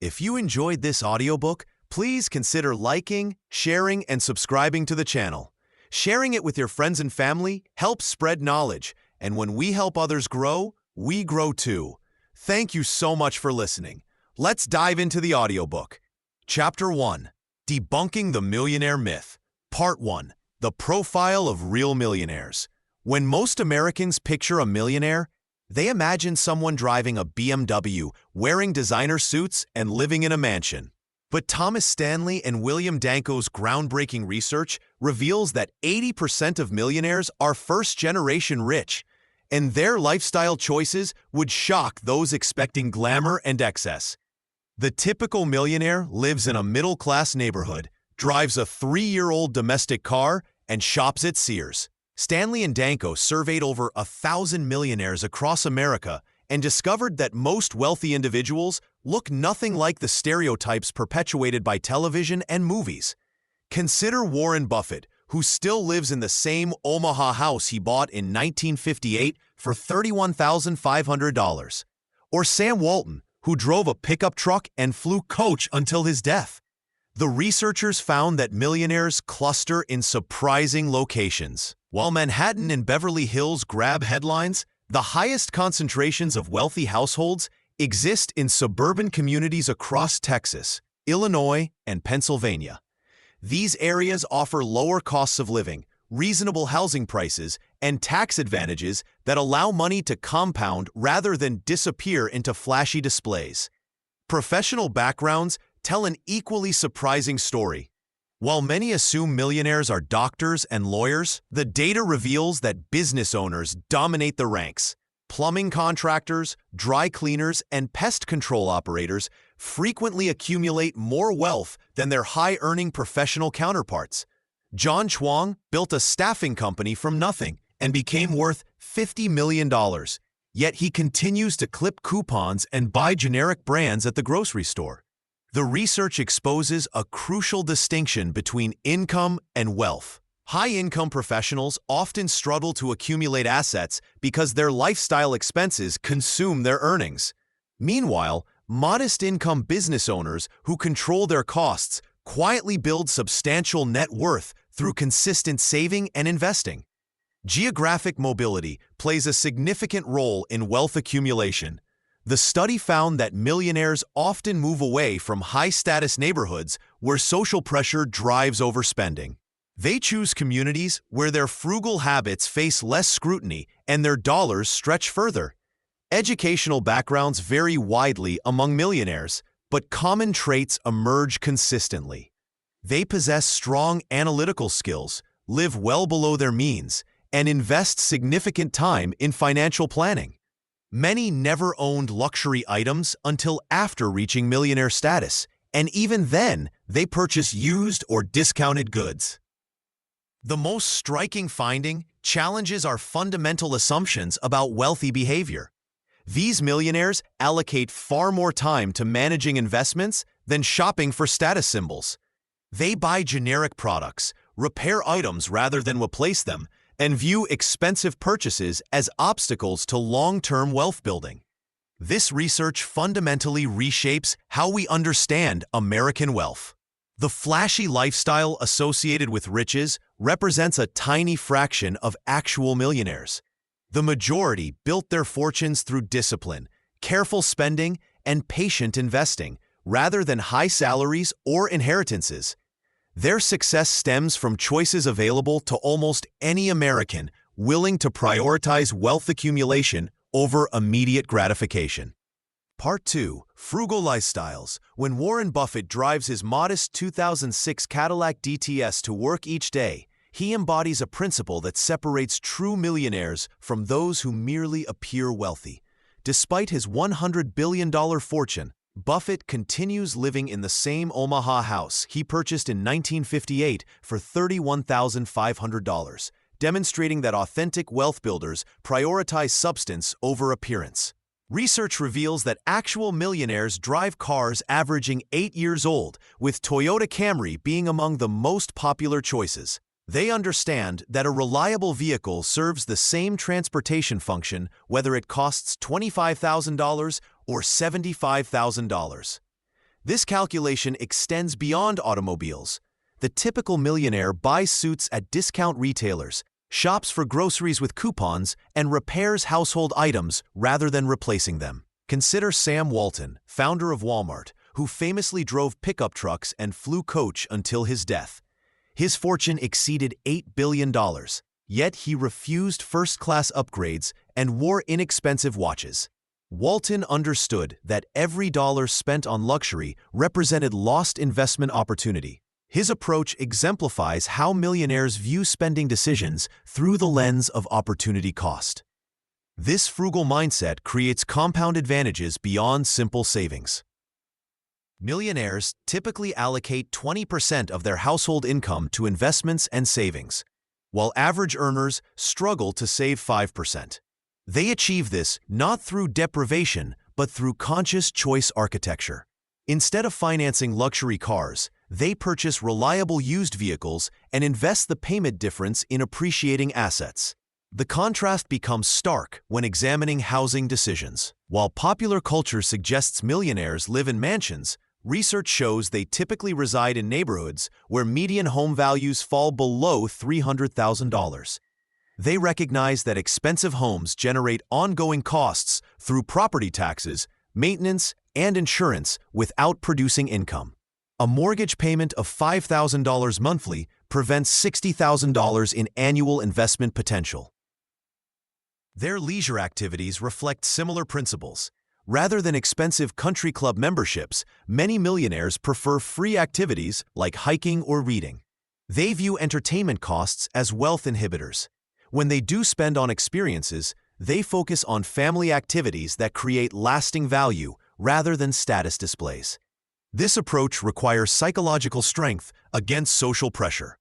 If you enjoyed this audiobook, please consider liking, sharing, and subscribing to the channel. Sharing it with your friends and family helps spread knowledge, and when we help others grow, we grow too. Thank you so much for listening. Let's dive into the audiobook. Chapter 1. Debunking the Millionaire Myth. Part 1. The Profile of Real Millionaires. When most Americans picture a millionaire, they imagine someone driving a BMW, wearing designer suits, and living in a mansion. But Thomas Stanley and William Danko's groundbreaking research reveals that 80% of millionaires are first-generation rich, and their lifestyle choices would shock those expecting glamour and excess. The typical millionaire lives in a middle-class neighborhood, drives a 3-year-old domestic car, and shops at Sears. Stanley and Danko surveyed over 1,000 millionaires across America and discovered that most wealthy individuals look nothing like the stereotypes perpetuated by television and movies. Consider Warren Buffett, who still lives in the same Omaha house he bought in 1958 for $31,500. Or Sam Walton, who drove a pickup truck and flew coach until his death. The researchers found that millionaires cluster in surprising locations. While Manhattan and Beverly Hills grab headlines, the highest concentrations of wealthy households exist in suburban communities across Texas, Illinois, and Pennsylvania. These areas offer lower costs of living, reasonable housing prices, and tax advantages that allow money to compound rather than disappear into flashy displays. Professional backgrounds tell an equally surprising story. While many assume millionaires are doctors and lawyers, the data reveals that business owners dominate the ranks. Plumbing contractors, dry cleaners, and pest control operators frequently accumulate more wealth than their high-earning professional counterparts. John Chuang built a staffing company from nothing and became worth $50 million, yet he continues to clip coupons and buy generic brands at the grocery store. The research exposes a crucial distinction between income and wealth. High-income professionals often struggle to accumulate assets because their lifestyle expenses consume their earnings. Meanwhile, modest-income business owners who control their costs quietly build substantial net worth through consistent saving and investing. Geographic mobility plays a significant role in wealth accumulation. The study found that millionaires often move away from high-status neighborhoods where social pressure drives overspending. They choose communities where their frugal habits face less scrutiny and their dollars stretch further. Educational backgrounds vary widely among millionaires, but common traits emerge consistently. They possess strong analytical skills, live well below their means, and invest significant time in financial planning. Many never owned luxury items until after reaching millionaire status, and even then, they purchase used or discounted goods. The most striking finding challenges our fundamental assumptions about wealthy behavior. These millionaires allocate far more time to managing investments than shopping for status symbols. They buy generic products, repair items rather than replace them, and view expensive purchases as obstacles to long-term wealth building. This research fundamentally reshapes how we understand American wealth. The flashy lifestyle associated with riches represents a tiny fraction of actual millionaires. The majority built their fortunes through discipline, careful spending, and patient investing, rather than high salaries or inheritances. Their success stems from choices available to almost any American willing to prioritize wealth accumulation over immediate gratification. Part 2. Frugal Lifestyles. When Warren Buffett drives his modest 2006 Cadillac DTS to work each day, he embodies a principle that separates true millionaires from those who merely appear wealthy. Despite his $100 billion fortune, Buffett continues living in the same Omaha house he purchased in 1958 for $31,500, demonstrating that authentic wealth builders prioritize substance over appearance. Research reveals that actual millionaires drive cars averaging 8 years old, with Toyota Camry being among the most popular choices. They understand that a reliable vehicle serves the same transportation function whether it costs $25,000 or $75,000. This calculation extends beyond automobiles. The typical millionaire buys suits at discount retailers, shops for groceries with coupons, and repairs household items rather than replacing them. Consider Sam Walton, founder of Walmart, who famously drove pickup trucks and flew coach until his death. His fortune exceeded $8 billion, yet he refused first-class upgrades and wore inexpensive watches. Walton understood that every dollar spent on luxury represented lost investment opportunity. His approach exemplifies how millionaires view spending decisions through the lens of opportunity cost. This frugal mindset creates compound advantages beyond simple savings. Millionaires typically allocate 20% of their household income to investments and savings, while average earners struggle to save 5%. They achieve this not through deprivation, but through conscious choice architecture. Instead of financing luxury cars, they purchase reliable used vehicles and invest the payment difference in appreciating assets. The contrast becomes stark when examining housing decisions. While popular culture suggests millionaires live in mansions, research shows they typically reside in neighborhoods where median home values fall below $300,000. They recognize that expensive homes generate ongoing costs through property taxes, maintenance, and insurance without producing income. A mortgage payment of $5,000 monthly prevents $60,000 in annual investment potential. Their leisure activities reflect similar principles. Rather than expensive country club memberships, many millionaires prefer free activities like hiking or reading. They view entertainment costs as wealth inhibitors. When they do spend on experiences, they focus on family activities that create lasting value rather than status displays. This approach requires psychological strength against social pressure.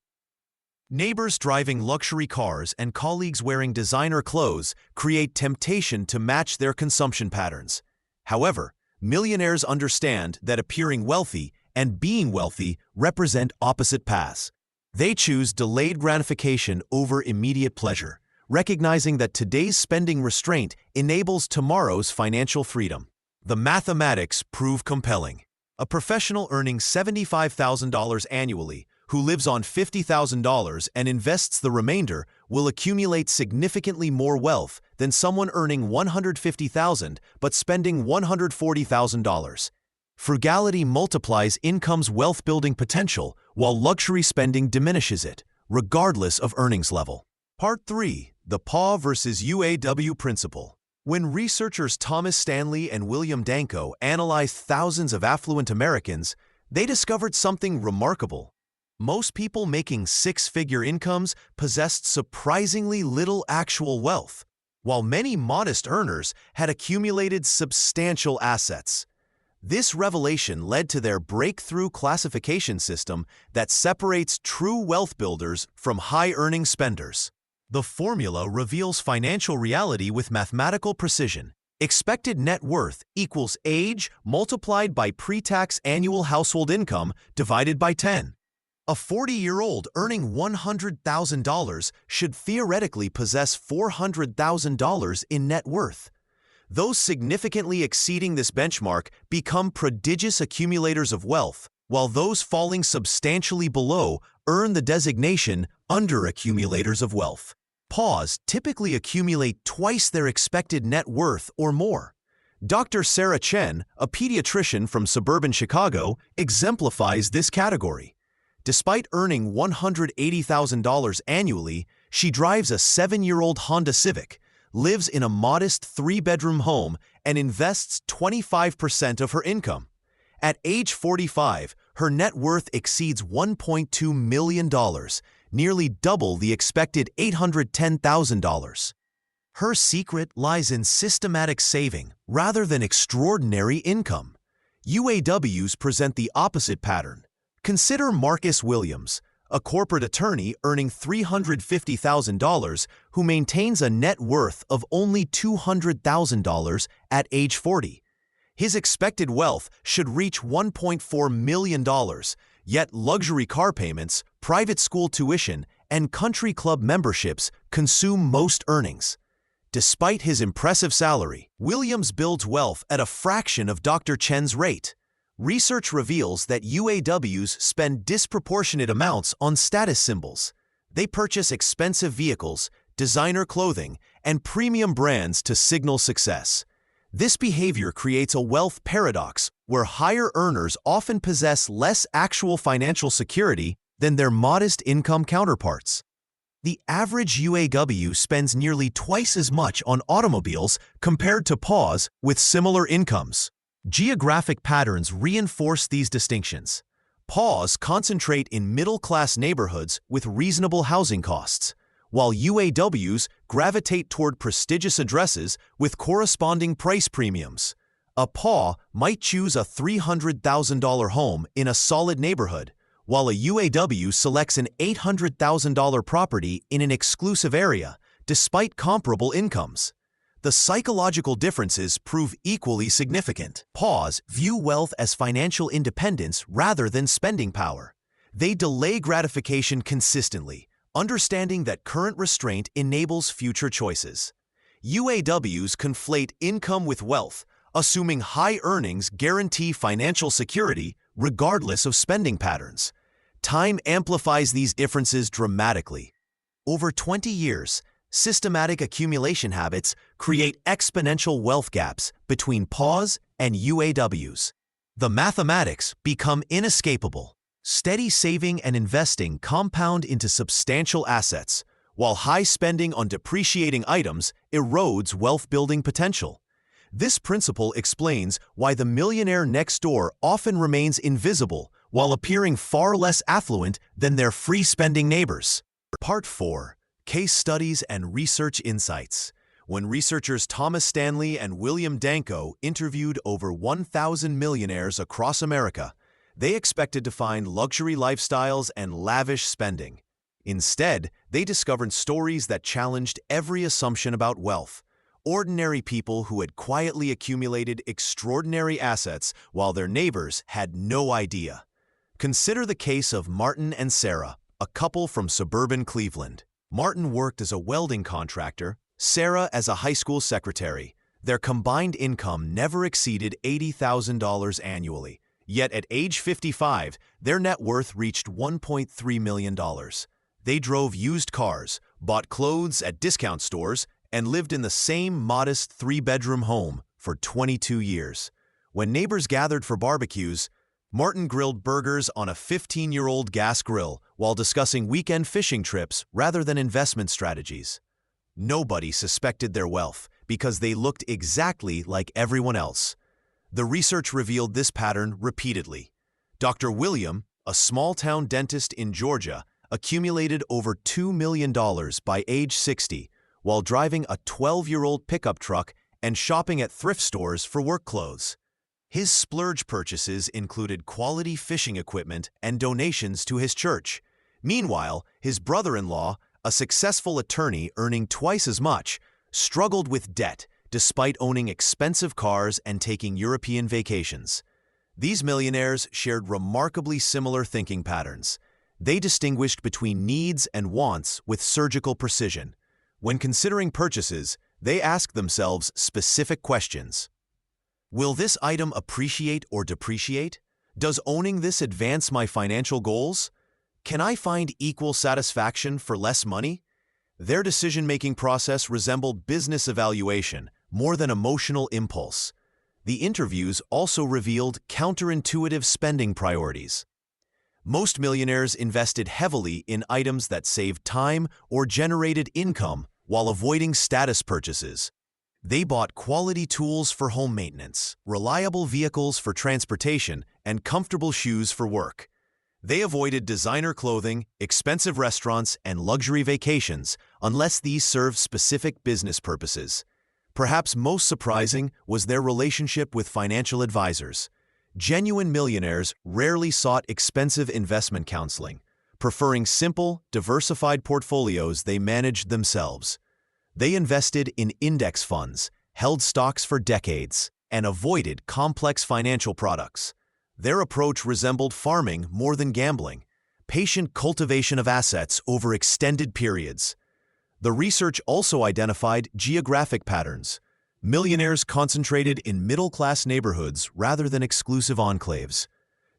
Neighbors driving luxury cars and colleagues wearing designer clothes create temptation to match their consumption patterns. However, millionaires understand that appearing wealthy and being wealthy represent opposite paths. They choose delayed gratification over immediate pleasure, recognizing that today's spending restraint enables tomorrow's financial freedom. The mathematics prove compelling. A professional earning $75,000 annually, who lives on $50,000 and invests the remainder, will accumulate significantly more wealth than someone earning $150,000 but spending $140,000. Frugality multiplies income's wealth-building potential, while luxury spending diminishes it, regardless of earnings level. Part 3. The PAW versus UAW Principle. When researchers Thomas Stanley and William Danko analyzed thousands of affluent Americans, they discovered something remarkable. Most people making six-figure incomes possessed surprisingly little actual wealth, while many modest earners had accumulated substantial assets. This revelation led to their breakthrough classification system that separates true wealth builders from high-earning spenders. The formula reveals financial reality with mathematical precision. Expected net worth equals age multiplied by pre-tax annual household income divided by 10. A 40-year-old earning $100,000 should theoretically possess $400,000 in net worth. Those significantly exceeding this benchmark become prodigious accumulators of wealth, while those falling substantially below earn the designation underaccumulators of wealth. PAWs typically accumulate twice their expected net worth or more. Dr. Sarah Chen, a pediatrician from suburban Chicago, exemplifies this category. Despite earning $180,000 annually, she drives a 7-year-old Honda Civic, lives in a modest 3-bedroom home, and invests 25% of her income. At age 45, her net worth exceeds $1.2 million, nearly double the expected $810,000. Her secret lies in systematic saving rather than extraordinary income. UAWs present the opposite pattern. Consider Marcus Williams, a corporate attorney earning $350,000 who maintains a net worth of only $200,000 at age 40. His expected wealth should reach $1.4 million, yet luxury car payments, private school tuition, and country club memberships consume most earnings. Despite his impressive salary, Williams builds wealth at a fraction of Dr. Chen's rate. Research reveals that UAWs spend disproportionate amounts on status symbols. They purchase expensive vehicles, designer clothing, and premium brands to signal success. This behavior creates a wealth paradox where higher earners often possess less actual financial security than their modest income counterparts. The average UAW spends nearly twice as much on automobiles compared to PAWs with similar incomes. Geographic patterns reinforce these distinctions. PAWs concentrate in middle-class neighborhoods with reasonable housing costs, while UAWs gravitate toward prestigious addresses with corresponding price premiums. A PAW might choose a $300,000 home in a solid neighborhood, while a UAW selects an $800,000 property in an exclusive area, despite comparable incomes. The psychological differences prove equally significant. PAWs view wealth as financial independence rather than spending power. They delay gratification consistently, understanding that current restraint enables future choices. UAWs conflate income with wealth, assuming high earnings guarantee financial security regardless of spending patterns. Time amplifies these differences dramatically. Over 20 years, systematic accumulation habits create exponential wealth gaps between PAWs and UAWs. The mathematics become inescapable. Steady saving and investing compound into substantial assets, while high spending on depreciating items erodes wealth-building potential. This principle explains why the millionaire next door often remains invisible while appearing far less affluent than their free-spending neighbors. Part 4. Case Studies and Research Insights. When researchers Thomas Stanley and William Danko interviewed over 1,000 millionaires across America, they expected to find luxury lifestyles and lavish spending. Instead, they discovered stories that challenged every assumption about wealth. Ordinary people who had quietly accumulated extraordinary assets while their neighbors had no idea. Consider the case of Martin and Sarah, a couple from suburban Cleveland. Martin worked as a welding contractor, Sarah as a high school secretary. Their combined income never exceeded $80,000 annually. Yet at age 55, their net worth reached $1.3 million. They drove used cars, bought clothes at discount stores, and lived in the same modest three-bedroom home for 22 years. When neighbors gathered for barbecues, Martin grilled burgers on a 15-year-old gas grill while discussing weekend fishing trips rather than investment strategies. Nobody suspected their wealth because they looked exactly like everyone else. The research revealed this pattern repeatedly. Dr. William, a small-town dentist in Georgia, accumulated over $2 million by age 60 while driving a 12-year-old pickup truck and shopping at thrift stores for work clothes. His splurge purchases included quality fishing equipment and donations to his church. Meanwhile, his brother-in-law, a successful attorney earning twice as much, struggled with debt despite owning expensive cars and taking European vacations. These millionaires shared remarkably similar thinking patterns. They distinguished between needs and wants with surgical precision. When considering purchases, they asked themselves specific questions. Will this item appreciate or depreciate? Does owning this advance my financial goals? Can I find equal satisfaction for less money? Their decision-making process resembled business evaluation more than emotional impulse. The interviews also revealed counterintuitive spending priorities. Most millionaires invested heavily in items that saved time or generated income while avoiding status purchases. They bought quality tools for home maintenance, reliable vehicles for transportation, and comfortable shoes for work. They avoided designer clothing, expensive restaurants, and luxury vacations unless these served specific business purposes. Perhaps most surprising was their relationship with financial advisors. Genuine millionaires rarely sought expensive investment counseling, preferring simple, diversified portfolios they managed themselves. They invested in index funds, held stocks for decades, and avoided complex financial products. Their approach resembled farming more than gambling, patient cultivation of assets over extended periods. The research also identified geographic patterns. Millionaires concentrated in middle-class neighborhoods rather than exclusive enclaves.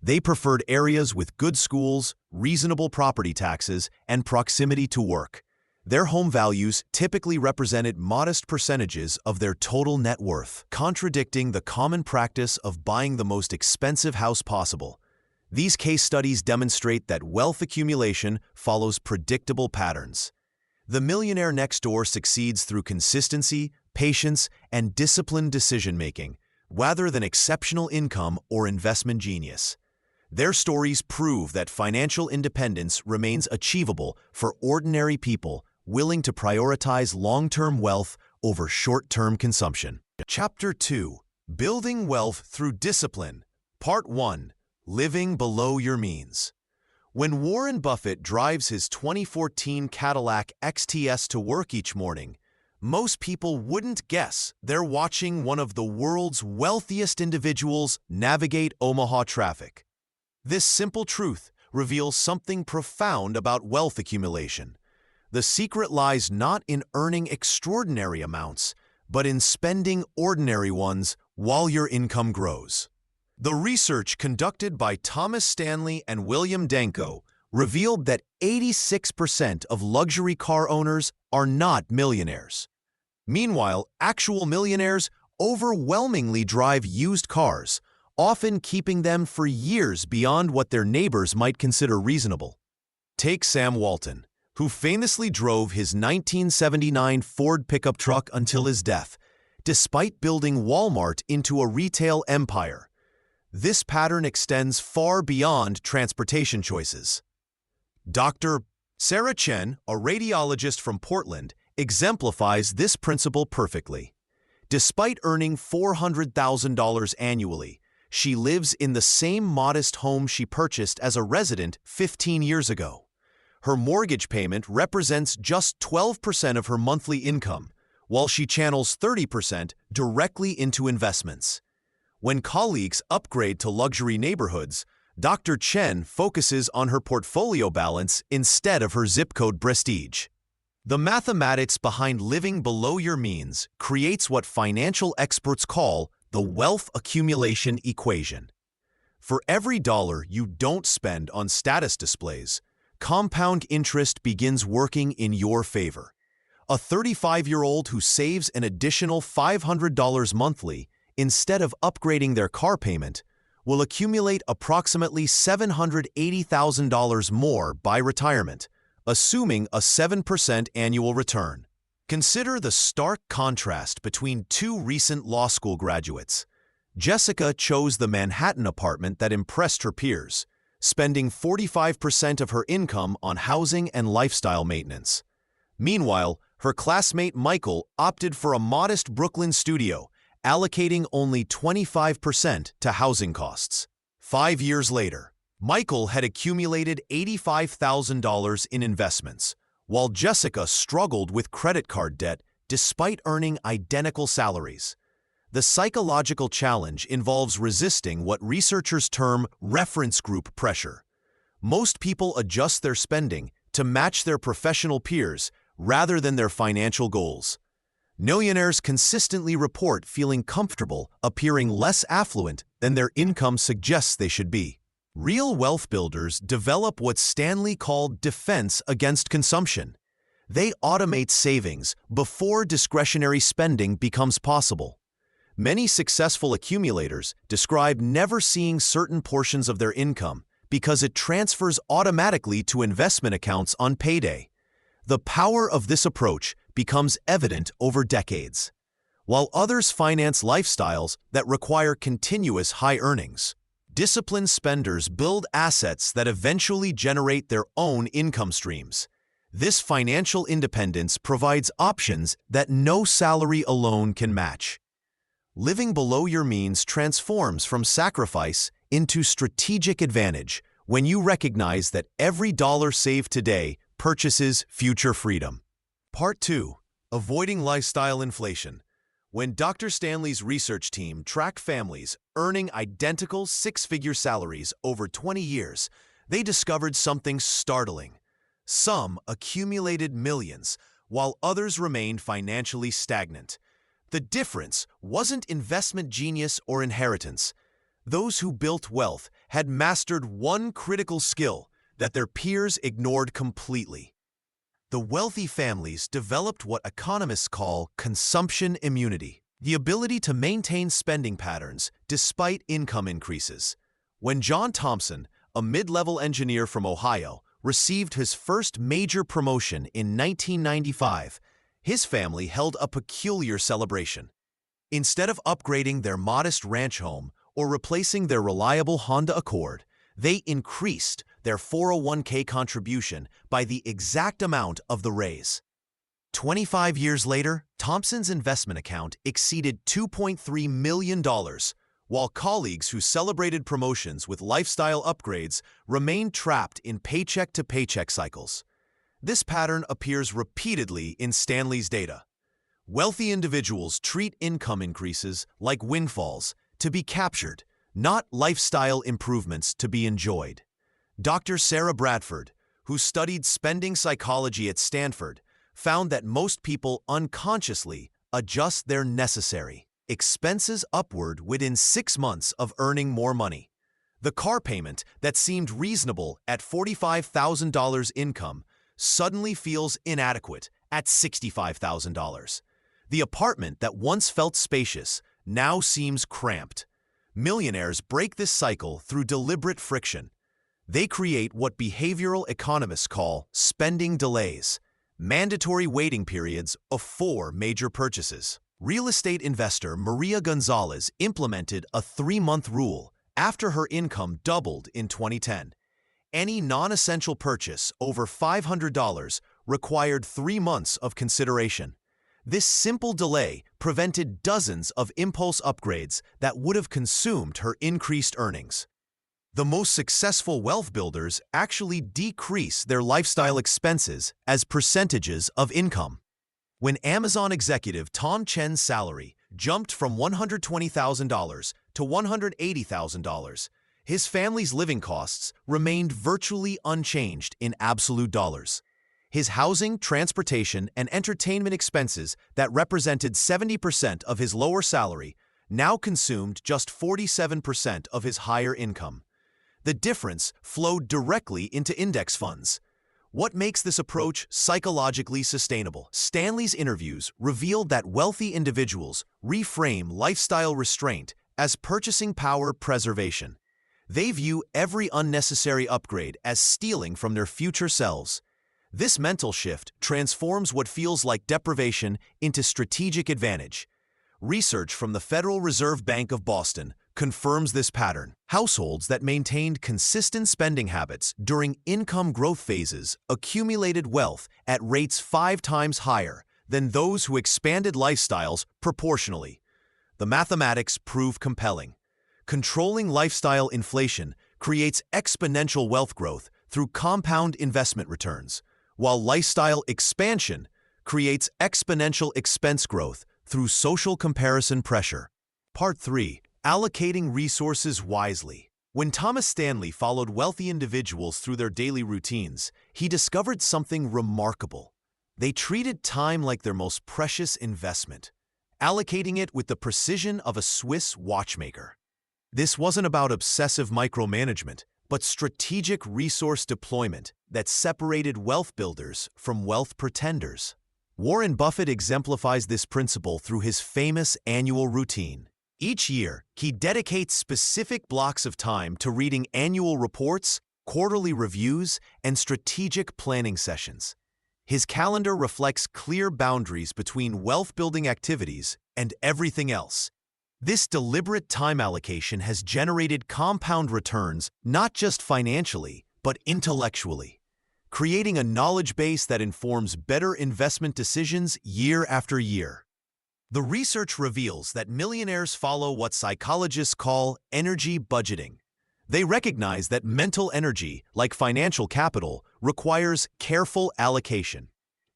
They preferred areas with good schools, reasonable property taxes, and proximity to work. Their home values typically represented modest percentages of their total net worth, contradicting the common practice of buying the most expensive house possible. These case studies demonstrate that wealth accumulation follows predictable patterns. The millionaire next door succeeds through consistency, patience, and disciplined decision-making, rather than exceptional income or investment genius. Their stories prove that financial independence remains achievable for ordinary people willing to prioritize long-term wealth over short-term consumption. Chapter 2: Building Wealth Through Discipline. Part 1: Living Below Your Means. When Warren Buffett drives his 2014 Cadillac XTS to work each morning, most people wouldn't guess they're watching one of the world's wealthiest individuals navigate Omaha traffic. This simple truth reveals something profound about wealth accumulation. The secret lies not in earning extraordinary amounts, but in spending ordinary ones while your income grows. The research conducted by Thomas Stanley and William Danko revealed that 86% of luxury car owners are not millionaires. Meanwhile, actual millionaires overwhelmingly drive used cars, often keeping them for years beyond what their neighbors might consider reasonable. Take Sam Walton, who famously drove his 1979 Ford pickup truck until his death, despite building Walmart into a retail empire. This pattern extends far beyond transportation choices. Dr. Sarah Chen, a radiologist from Portland, exemplifies this principle perfectly. Despite earning $400,000 annually, she lives in the same modest home she purchased as a resident 15 years ago. Her mortgage payment represents just 12% of her monthly income, while she channels 30% directly into investments. When colleagues upgrade to luxury neighborhoods, Dr. Chen focuses on her portfolio balance instead of her zip code prestige. The mathematics behind living below your means creates what financial experts call the wealth accumulation equation. For every dollar you don't spend on status displays, compound interest begins working in your favor. A 35-year-old who saves an additional $500 monthly instead of upgrading their car payment will accumulate approximately $780,000 more by retirement, assuming a 7% annual return. Consider the stark contrast between two recent law school graduates. Jessica chose the Manhattan apartment that impressed her peers, spending 45% of her income on housing and lifestyle maintenance. Meanwhile, her classmate Michael opted for a modest Brooklyn studio, allocating only 25% to housing costs. 5 years later, Michael had accumulated $85,000 in investments, while Jessica struggled with credit card debt despite earning identical salaries. The psychological challenge involves resisting what researchers term reference group pressure. Most people adjust their spending to match their professional peers rather than their financial goals. Millionaires consistently report feeling comfortable appearing less affluent than their income suggests they should be. Real wealth builders develop what Stanley called defense against consumption. They automate savings before discretionary spending becomes possible. Many successful accumulators describe never seeing certain portions of their income because it transfers automatically to investment accounts on payday. The power of this approach becomes evident over decades. While others finance lifestyles that require continuous high earnings, disciplined spenders build assets that eventually generate their own income streams. This financial independence provides options that no salary alone can match. Living below your means transforms from sacrifice into strategic advantage when you recognize that every dollar saved today purchases future freedom. Part 2: Avoiding Lifestyle Inflation. When Dr. Stanley's research team tracked families earning identical six-figure salaries over 20 years, they discovered something startling. Some accumulated millions, while others remained financially stagnant. The difference wasn't investment genius or inheritance. Those who built wealth had mastered one critical skill that their peers ignored completely. The wealthy families developed what economists call consumption immunity, the ability to maintain spending patterns despite income increases. When John Thompson, a mid-level engineer from Ohio, received his first major promotion in 1995, his family held a peculiar celebration. Instead of upgrading their modest ranch home or replacing their reliable Honda Accord, they increased their 401k contribution by the exact amount of the raise. 25 years later, Thompson's investment account exceeded $2.3 million, while colleagues who celebrated promotions with lifestyle upgrades remained trapped in paycheck-to-paycheck cycles. This pattern appears repeatedly in Stanley's data. Wealthy individuals treat income increases like windfalls to be captured, not lifestyle improvements to be enjoyed. Dr. Sarah Bradford, who studied spending psychology at Stanford, found that most people unconsciously adjust their necessary expenses upward within 6 months of earning more money. The car payment that seemed reasonable at $45,000 income suddenly feels inadequate at $65,000. The apartment that once felt spacious now seems cramped. Millionaires break this cycle through deliberate friction. They create what behavioral economists call spending delays, mandatory waiting periods of 4 major purchases. Real estate investor Maria Gonzalez implemented a 3-month rule after her income doubled in 2010. Any non-essential purchase over $500 required 3 months of consideration. This simple delay prevented dozens of impulse upgrades that would have consumed her increased earnings. The most successful wealth builders actually decrease their lifestyle expenses as percentages of income. When Amazon executive Tom Chen's salary jumped from $120,000 to $180,000, his family's living costs remained virtually unchanged in absolute dollars. His housing, transportation, and entertainment expenses that represented 70% of his lower salary now consumed just 47% of his higher income. The difference flowed directly into index funds. What makes this approach psychologically sustainable? Stanley's interviews revealed that wealthy individuals reframe lifestyle restraint as purchasing power preservation. They view every unnecessary upgrade as stealing from their future selves. This mental shift transforms what feels like deprivation into strategic advantage. Research from the Federal Reserve Bank of Boston confirms this pattern. Households that maintained consistent spending habits during income growth phases accumulated wealth at rates 5 times higher than those who expanded lifestyles proportionally. The mathematics prove compelling. Controlling lifestyle inflation creates exponential wealth growth through compound investment returns, while lifestyle expansion creates exponential expense growth through social comparison pressure. Part 3. Allocating resources wisely. When Thomas Stanley followed wealthy individuals through their daily routines, he discovered something remarkable. They treated time like their most precious investment, allocating it with the precision of a Swiss watchmaker. This wasn't about obsessive micromanagement, but strategic resource deployment that separated wealth builders from wealth pretenders. Warren Buffett exemplifies this principle through his famous annual routine. Each year, he dedicates specific blocks of time to reading annual reports, quarterly reviews, and strategic planning sessions. His calendar reflects clear boundaries between wealth-building activities and everything else. This deliberate time allocation has generated compound returns not just financially, but intellectually, creating a knowledge base that informs better investment decisions year after year. The research reveals that millionaires follow what psychologists call energy budgeting. They recognize that mental energy, like financial capital, requires careful allocation.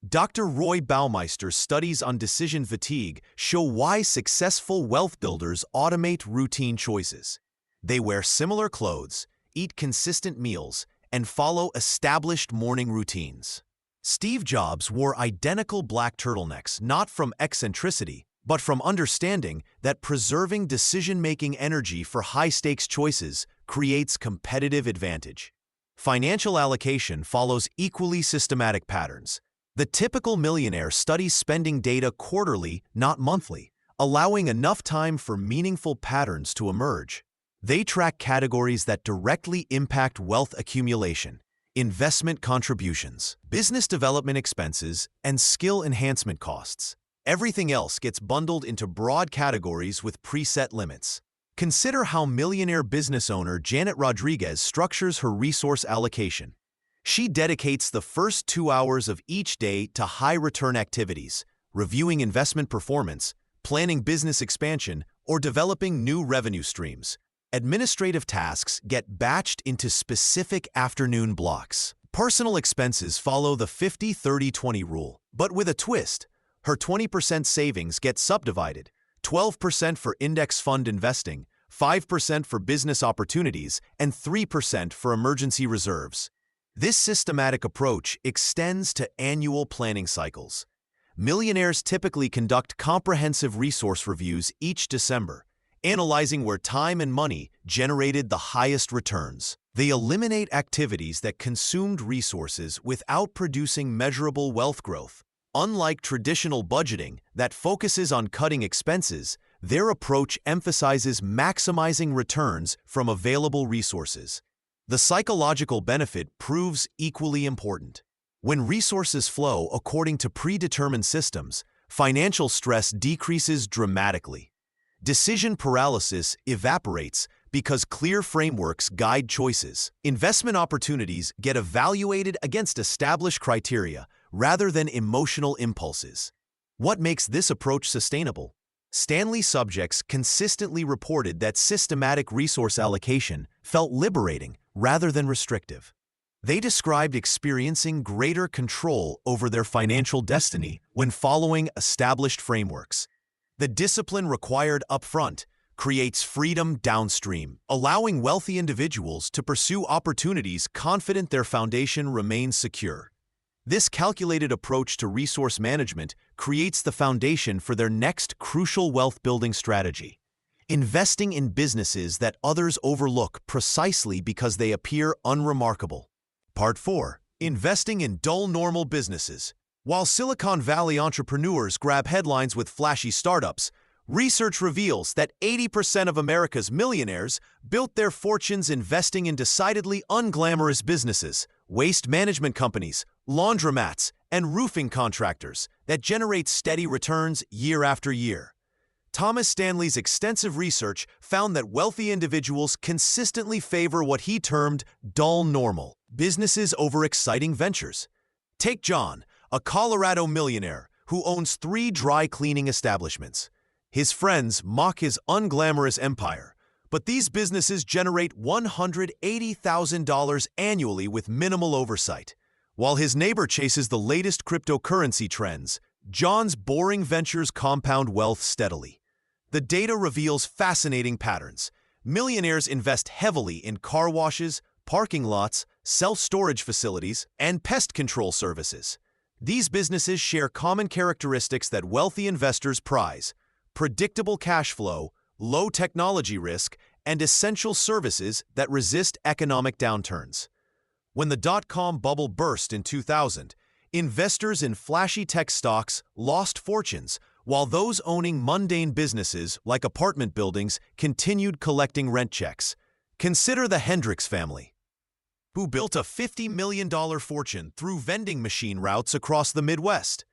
Dr. Roy Baumeister's studies on decision fatigue show why successful wealth builders automate routine choices. They wear similar clothes, eat consistent meals, and follow established morning routines. Steve Jobs wore identical black turtlenecks not from eccentricity, but from understanding that preserving decision-making energy for high-stakes choices creates competitive advantage. Financial allocation follows equally systematic patterns. The typical millionaire studies spending data quarterly, not monthly, allowing enough time for meaningful patterns to emerge. They track categories that directly impact wealth accumulation, investment contributions, business development expenses, and skill enhancement costs. Everything else gets bundled into broad categories with preset limits. Consider how millionaire business owner Janet Rodriguez structures her resource allocation. She dedicates the first 2 hours of each day to high-return activities, reviewing investment performance, planning business expansion, or developing new revenue streams. Administrative tasks get batched into specific afternoon blocks. Personal expenses follow the 50-30-20 rule, but with a twist. Her 20% savings get subdivided, 12% for index fund investing, 5% for business opportunities, and 3% for emergency reserves. This systematic approach extends to annual planning cycles. Millionaires typically conduct comprehensive resource reviews each December, analyzing where time and money generated the highest returns. They eliminate activities that consumed resources without producing measurable wealth growth. Unlike traditional budgeting that focuses on cutting expenses, their approach emphasizes maximizing returns from available resources. The psychological benefit proves equally important. When resources flow according to predetermined systems, financial stress decreases dramatically. Decision paralysis evaporates because clear frameworks guide choices. Investment opportunities get evaluated against established criteria rather than emotional impulses. What makes this approach sustainable? Stanley subjects consistently reported that systematic resource allocation felt liberating rather than restrictive. They described experiencing greater control over their financial destiny when following established frameworks. The discipline required upfront creates freedom downstream, allowing wealthy individuals to pursue opportunities confident their foundation remains secure. This calculated approach to resource management creates the foundation for their next crucial wealth-building strategy: investing in businesses that others overlook precisely because they appear unremarkable. Part 4. Investing in dull normal businesses. While Silicon Valley entrepreneurs grab headlines with flashy startups, research reveals that 80% of America's millionaires built their fortunes investing in decidedly unglamorous businesses, waste management companies, laundromats, and roofing contractors that generate steady returns year after year. Thomas Stanley's extensive research found that wealthy individuals consistently favor what he termed dull normal businesses over exciting ventures. Take John, a Colorado millionaire who owns 3 dry cleaning establishments. His friends mock his unglamorous empire, but these businesses generate $180,000 annually with minimal oversight. While his neighbor chases the latest cryptocurrency trends, John's boring ventures compound wealth steadily. The data reveals fascinating patterns. Millionaires invest heavily in car washes, parking lots, self-storage facilities, and pest control services. These businesses share common characteristics that wealthy investors prize: predictable cash flow, low technology risk, and essential services that resist economic downturns. When the dot-com bubble burst in 2000, investors in flashy tech stocks lost fortunes, while those owning mundane businesses like apartment buildings continued collecting rent checks. Consider the Hendricks family, who built a $50 million fortune through vending machine routes across the Midwest.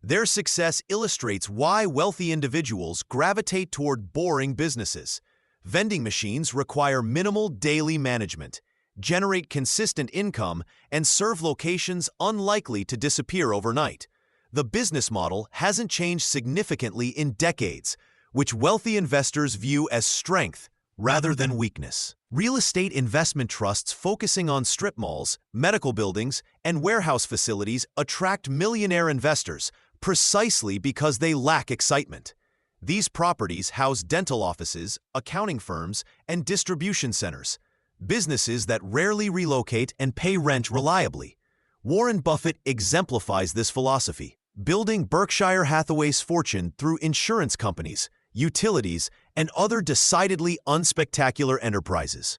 Their success illustrates why wealthy individuals gravitate toward boring businesses. Vending machines require minimal daily management, generate consistent income, and serve locations unlikely to disappear overnight. The business model hasn't changed significantly in decades, which wealthy investors view as strength rather than weakness. Real estate investment trusts focusing on strip malls, medical buildings, and warehouse facilities attract millionaire investors precisely because they lack excitement. These properties house dental offices, accounting firms, and distribution centers, businesses that rarely relocate and pay rent reliably. Warren Buffett exemplifies this philosophy. building Berkshire Hathaway's fortune through insurance companies, utilities, and other decidedly unspectacular enterprises.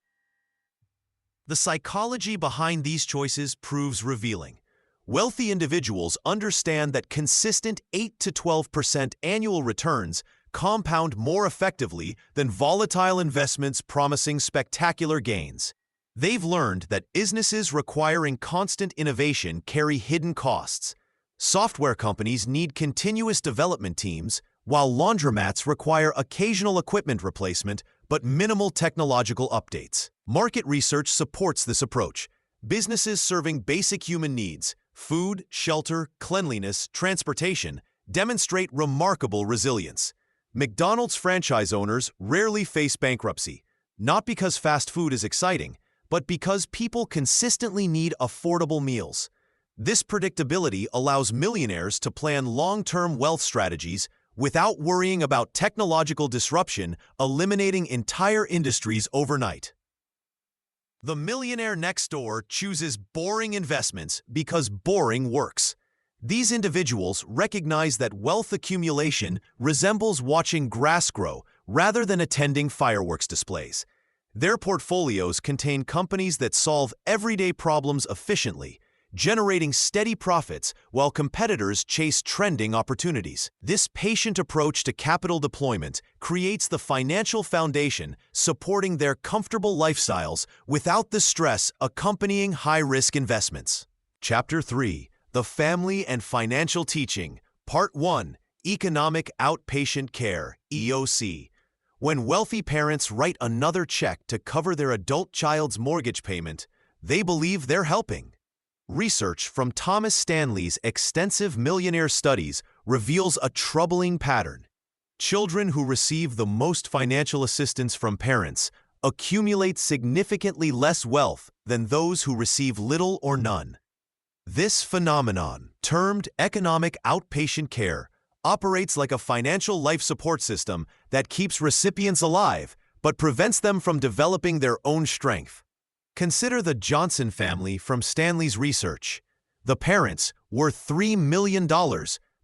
The psychology behind these choices proves revealing. Wealthy individuals understand that consistent 8 to 12% annual returns compound more effectively than volatile investments promising spectacular gains. They've learned that businesses requiring constant innovation carry hidden costs. Software companies need continuous development teams, while laundromats require occasional equipment replacement but minimal technological updates. Market research supports this approach. Businesses serving basic human needs, food, shelter, cleanliness, transportation, demonstrate remarkable resilience. McDonald's franchise owners rarely face bankruptcy, not because fast food is exciting, but because people consistently need affordable meals. This predictability allows millionaires to plan long-term wealth strategies without worrying about technological disruption, eliminating entire industries overnight. The millionaire next door chooses boring investments because boring works. These individuals recognize that wealth accumulation resembles watching grass grow rather than attending fireworks displays. Their portfolios contain companies that solve everyday problems efficiently, generating steady profits while competitors chase trending opportunities. This patient approach to capital deployment creates the financial foundation supporting their comfortable lifestyles without the stress accompanying high-risk investments. Chapter 3: The Family and Financial Teaching. Part 1: Economic Outpatient Care, EOC. When wealthy parents write another check to cover their adult child's mortgage payment, they believe they're helping. Research from Thomas Stanley's extensive Millionaire studies reveals a troubling pattern. Children who receive the most financial assistance from parents accumulate significantly less wealth than those who receive little or none. This phenomenon, termed economic outpatient care, operates like a financial life support system that keeps recipients alive but prevents them from developing their own strength. Consider the Johnson family from Stanley's research. The parents, worth $3 million,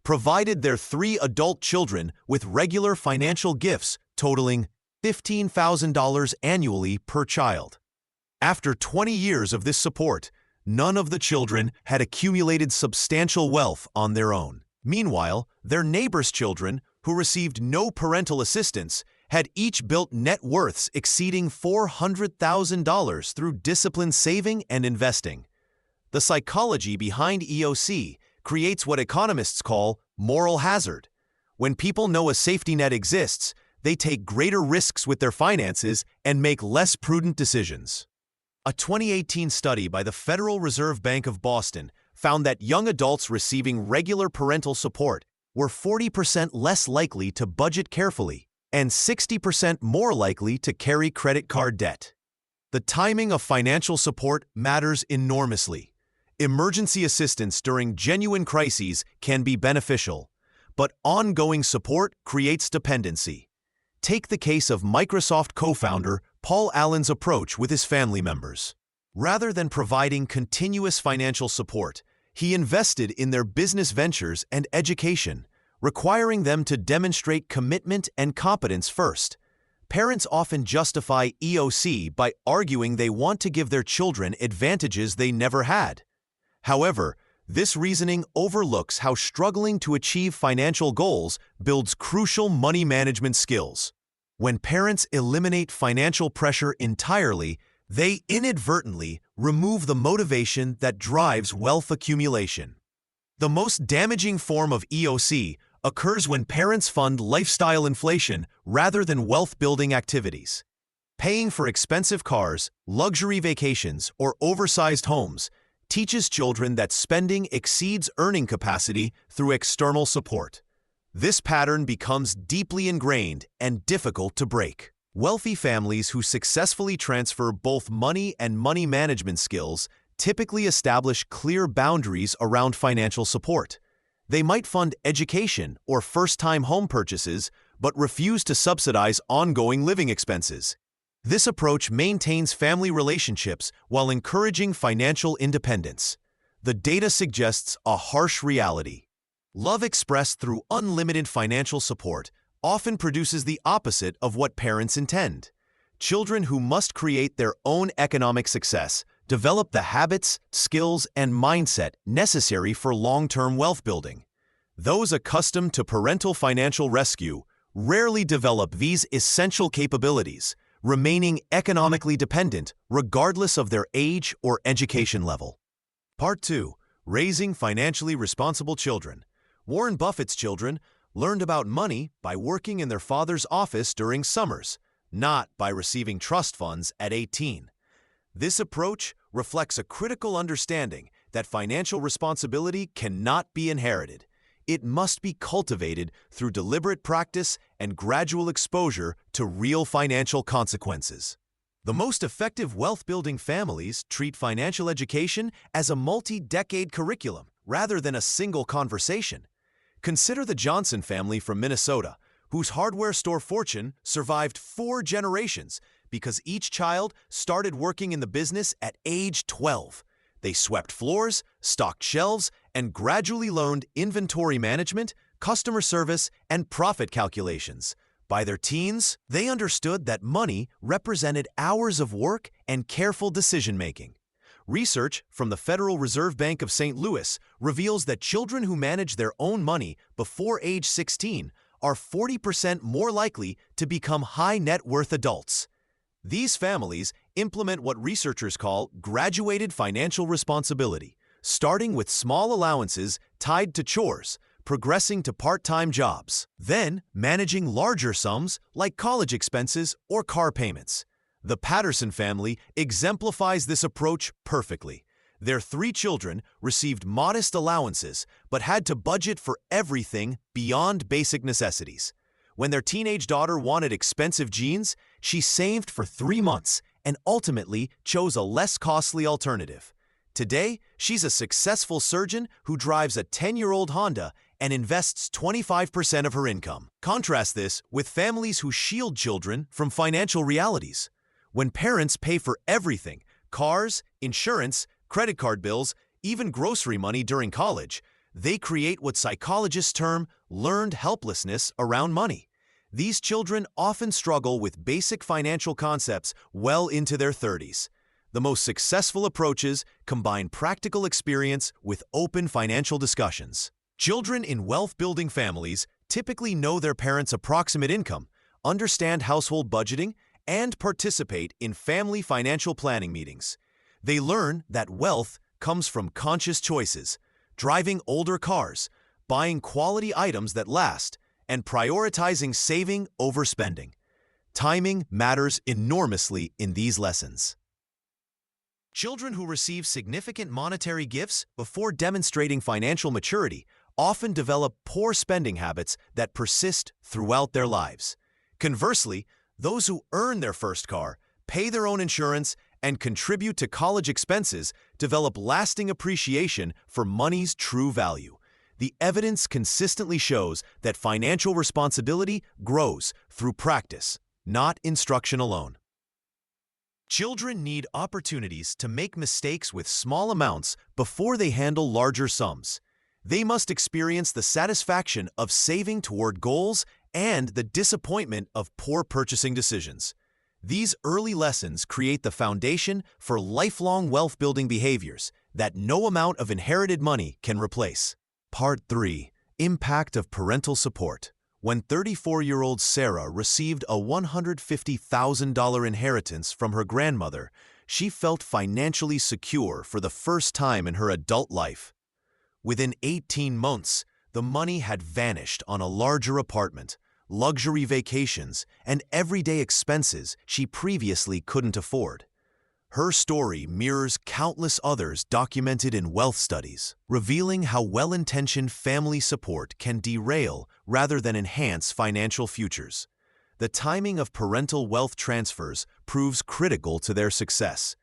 provided their 3 adult children with regular financial gifts totaling $15,000 annually per child. After 20 years of this support, none of the children had accumulated substantial wealth on their own. Meanwhile, their neighbors' children, who received no parental assistance, had each built net worths exceeding $400,000 through disciplined saving and investing. The psychology behind EOC creates what economists call moral hazard. When people know a safety net exists, they take greater risks with their finances and make less prudent decisions. A 2018 study by the Federal Reserve Bank of Boston found that young adults receiving regular parental support were 40% less likely to budget carefully and 60% more likely to carry credit card debt. The timing of financial support matters enormously. Emergency assistance during genuine crises can be beneficial, but ongoing support creates dependency. Take the case of Microsoft co-founder Paul Allen's approach with his family members. Rather than providing continuous financial support, he invested in their business ventures and education, requiring them to demonstrate commitment and competence first. Parents often justify EOC by arguing they want to give their children advantages they never had. However, this reasoning overlooks how struggling to achieve financial goals builds crucial money management skills. When parents eliminate financial pressure entirely, they inadvertently remove the motivation that drives wealth accumulation. The most damaging form of EOC occurs when parents fund lifestyle inflation rather than wealth-building activities. Paying for expensive cars, luxury vacations, or oversized homes teaches children that spending exceeds earning capacity through external support. This pattern becomes deeply ingrained and difficult to break. Wealthy families who successfully transfer both money and money management skills typically establish clear boundaries around financial support. They might fund education or first-time home purchases, but refuse to subsidize ongoing living expenses. This approach maintains family relationships while encouraging financial independence. The data suggests a harsh reality. Love expressed through unlimited financial support often produces the opposite of what parents intend. Children who must create their own economic success develop the habits, skills, and mindset necessary for long-term wealth building. Those accustomed to parental financial rescue rarely develop these essential capabilities, remaining economically dependent regardless of their age or education level. Part 2. Raising financially responsible children. Warren Buffett's children learned about money by working in their father's office during summers, not by receiving trust funds at 18. This approach reflects a critical understanding that financial responsibility cannot be inherited. It must be cultivated through deliberate practice and gradual exposure to real financial consequences. The most effective wealth-building families treat financial education as a multi-decade curriculum rather than a single conversation. Consider the Johnson family from Minnesota, whose hardware store fortune survived 4 generations because each child started working in the business at age 12. They swept floors, stocked shelves, and gradually learned inventory management, customer service, and profit calculations. By their teens, they understood that money represented hours of work and careful decision-making. Research from the Federal Reserve Bank of St. Louis reveals that children who manage their own money before age 16 are 40% more likely to become high net worth adults. These families implement what researchers call graduated financial responsibility, starting with small allowances tied to chores, progressing to part-time jobs, then managing larger sums like college expenses or car payments. The Patterson family exemplifies this approach perfectly. Their 3 children received modest allowances but had to budget for everything beyond basic necessities. When their teenage daughter wanted expensive jeans, she saved for 3 months and ultimately chose a less costly alternative. Today, she's a successful surgeon who drives a 10-year-old Honda and invests 25% of her income. Contrast this with families who shield children from financial realities. When parents pay for everything, cars, insurance, credit card bills, even grocery money during college, they create what psychologists term learned helplessness around money. These children often struggle with basic financial concepts well into their 30s. The most successful approaches combine practical experience with open financial discussions. Children in wealth-building families typically know their parents' approximate income, understand household budgeting, and participate in family financial planning meetings. They learn that wealth comes from conscious choices, driving older cars, buying quality items that last, and prioritizing saving over spending. Timing matters enormously in these lessons. Children who receive significant monetary gifts before demonstrating financial maturity often develop poor spending habits that persist throughout their lives. Conversely, those who earn their first car, pay their own insurance, and contribute to college expenses develop lasting appreciation for money's true value. The evidence consistently shows that financial responsibility grows through practice, not instruction alone. Children need opportunities to make mistakes with small amounts before they handle larger sums. They must experience the satisfaction of saving toward goals and the disappointment of poor purchasing decisions. These early lessons create the foundation for lifelong wealth-building behaviors that no amount of inherited money can replace. Part 3. Impact of parental support. When 34-year-old Sarah received a $150,000 inheritance from her grandmother, she felt financially secure for the first time in her adult life. Within 18 months, the money had vanished on a larger apartment, luxury vacations, and everyday expenses she previously couldn't afford. Her story mirrors countless others documented in wealth studies, revealing how well-intentioned family support can derail rather than enhance financial futures. The timing of parental wealth transfers proves critical to their success.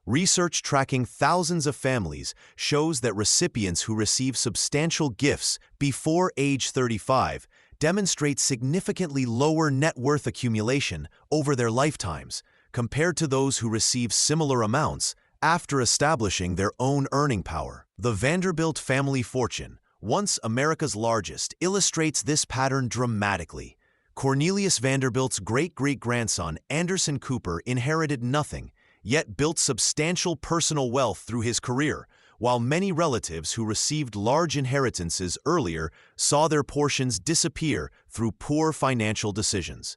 Research tracking thousands of families shows that recipients who receive substantial gifts before age 35 demonstrate significantly lower net worth accumulation over their lifetimes, compared to those who receive similar amounts after establishing their own earning power. The Vanderbilt family fortune, once America's largest, illustrates this pattern dramatically. Cornelius Vanderbilt's great-great-grandson, Anderson Cooper, inherited nothing, yet built substantial personal wealth through his career, while many relatives who received large inheritances earlier saw their portions disappear through poor financial decisions.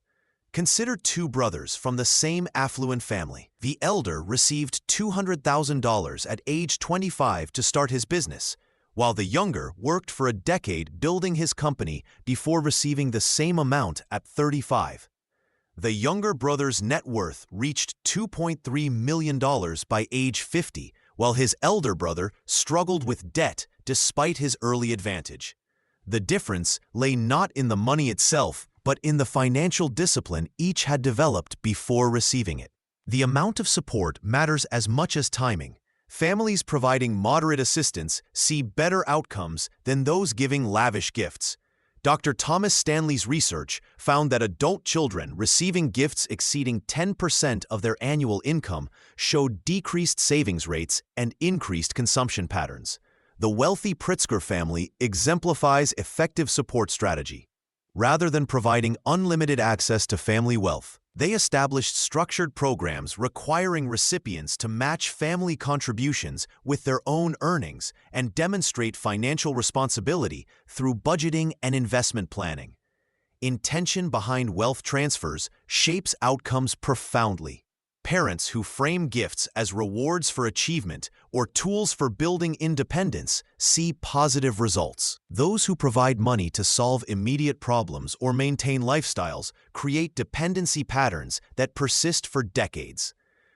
Consider two brothers from the same affluent family. The elder received $200,000 at age 25 to start his business, while the younger worked for a decade building his company before receiving the same amount at 35. The younger brother's net worth reached $2.3 million by age 50, while his elder brother struggled with debt despite his early advantage. The difference lay not in the money itself, but in the financial discipline each had developed before receiving it. The amount of support matters as much as timing. Families providing moderate assistance see better outcomes than those giving lavish gifts. Dr. Thomas Stanley's research found that adult children receiving gifts exceeding 10% of their annual income showed decreased savings rates and increased consumption patterns. The wealthy Pritzker family exemplifies effective support strategy. Rather than providing unlimited access to family wealth, they established structured programs requiring recipients to match family contributions with their own earnings and demonstrate financial responsibility through budgeting and investment planning. Intention behind wealth transfers shapes outcomes profoundly. Parents who frame gifts as rewards for achievement or tools for building independence see positive results. Those who provide money to solve immediate problems or maintain lifestyles create dependency patterns that persist for decades.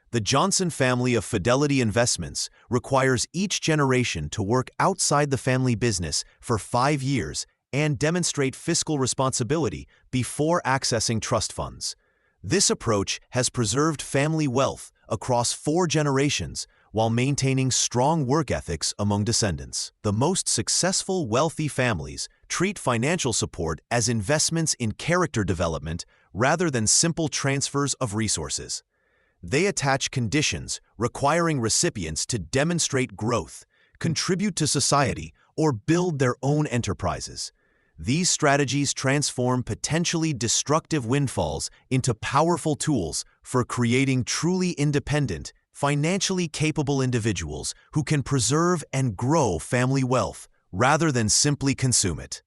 The Johnson family of Fidelity Investments requires each generation to work outside the family business for 5 years and demonstrate fiscal responsibility before accessing trust funds. This approach has preserved family wealth across 4 generations while maintaining strong work ethics among descendants. The most successful wealthy families treat financial support as investments in character development rather than simple transfers of resources. They attach conditions requiring recipients to demonstrate growth, contribute to society, or build their own enterprises. These strategies transform potentially destructive windfalls into powerful tools for creating truly independent, financially capable individuals who can preserve and grow family wealth rather than simply consume it.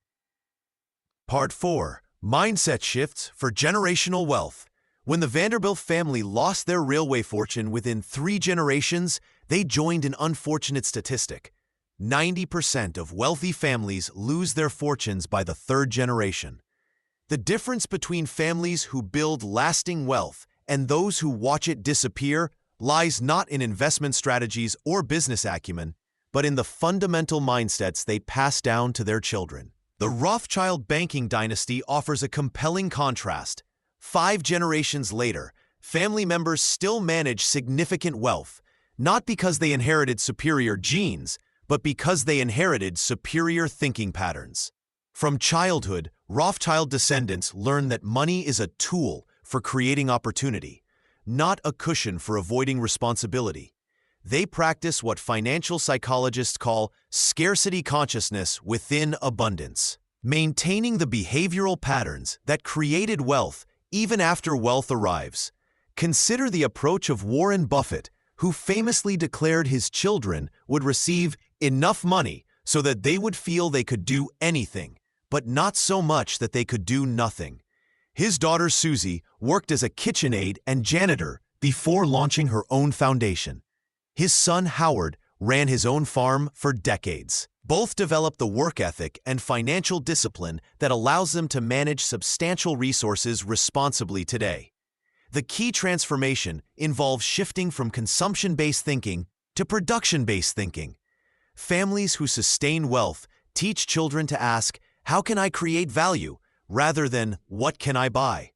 Part 4. Mindset Shifts for Generational Wealth. When the Vanderbilt family lost their railway fortune within 3 generations, they joined an unfortunate statistic. 90% of wealthy families lose their fortunes by the 3rd generation. The difference between families who build lasting wealth and those who watch it disappear lies not in investment strategies or business acumen, but in the fundamental mindsets they pass down to their children. The Rothschild banking dynasty offers a compelling contrast. 5 generations later, family members still manage significant wealth, not because they inherited superior genes, but because they inherited superior thinking patterns. From childhood, Rothschild descendants learn that money is a tool for creating opportunity, not a cushion for avoiding responsibility. They practice what financial psychologists call scarcity consciousness within abundance, maintaining the behavioral patterns that created wealth even after wealth arrives. Consider the approach of Warren Buffett, who famously declared his children would receive enough money so that they would feel they could do anything, but not so much that they could do nothing. His daughter Susie worked as a KitchenAid and janitor before launching her own foundation. His son Howard ran his own farm for decades. Both developed the work ethic and financial discipline that allows them to manage substantial resources responsibly today. The key transformation involves shifting from consumption-based thinking to production-based thinking. Families who sustain wealth teach children to ask, "How can I create value?" rather than, "What can I buy?"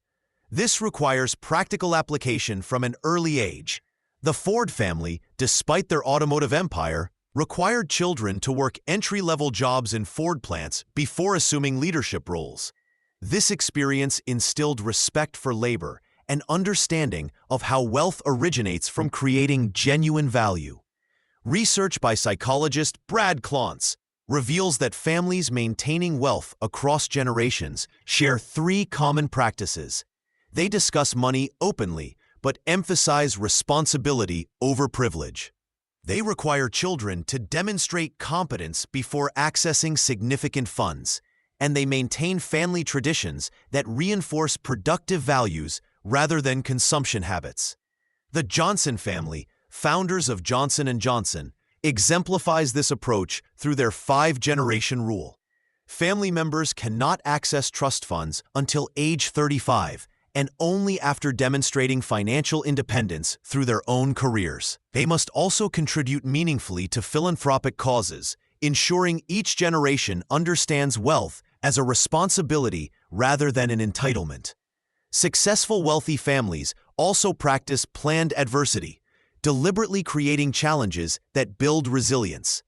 This requires practical application from an early age. The Ford family, despite their automotive empire, required children to work entry-level jobs in Ford plants before assuming leadership roles. This experience instilled respect for labor and understanding of how wealth originates from creating genuine value. Research by psychologist Brad Klontz reveals that families maintaining wealth across generations share three common practices. They discuss money openly, but emphasize responsibility over privilege. They require children to demonstrate competence before accessing significant funds, and they maintain family traditions that reinforce productive values rather than consumption habits. The Johnson family, founders of Johnson & Johnson, exemplifies this approach through their 5-generation rule. Family members cannot access trust funds until age 35, and only after demonstrating financial independence through their own careers. They must also contribute meaningfully to philanthropic causes, ensuring each generation understands wealth as a responsibility rather than an entitlement. Successful wealthy families also practice planned adversity, deliberately creating challenges that build resilience.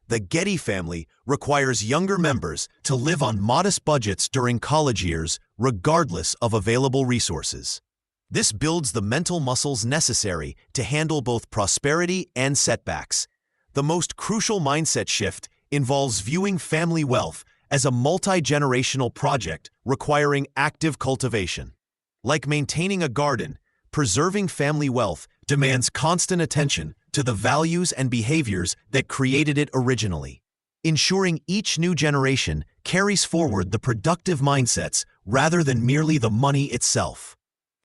The Getty family requires younger members to live on modest budgets during college years, regardless of available resources. This builds the mental muscles necessary to handle both prosperity and setbacks. The most crucial mindset shift involves viewing family wealth as a multi-generational project requiring active cultivation. Like maintaining a garden, preserving family wealth demands constant attention to the values and behaviors that created it originally, ensuring each new generation carries forward the productive mindsets rather than merely the money itself.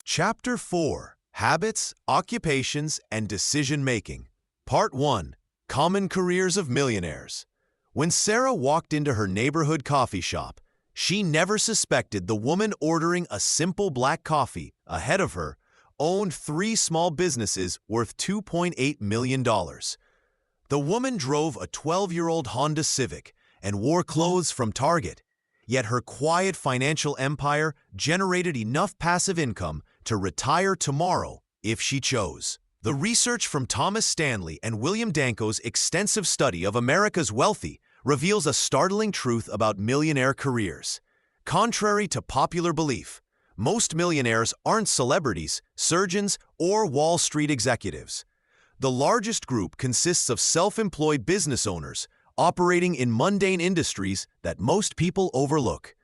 Chapter 4: Habits, Occupations, and Decision-Making. Part 1: Common Careers of Millionaires. When Sarah walked into her neighborhood coffee shop, she never suspected the woman ordering a simple black coffee ahead of her owned 3 small businesses worth $2.8 million. The woman drove a 12-year-old Honda Civic and wore clothes from Target, yet her quiet financial empire generated enough passive income to retire tomorrow if she chose. The research from Thomas Stanley and William Danko's extensive study of America's wealthy reveals a startling truth about millionaire careers. Contrary to popular belief, most millionaires aren't celebrities, surgeons, or Wall Street executives. The largest group consists of self-employed business owners operating in mundane industries that most people overlook.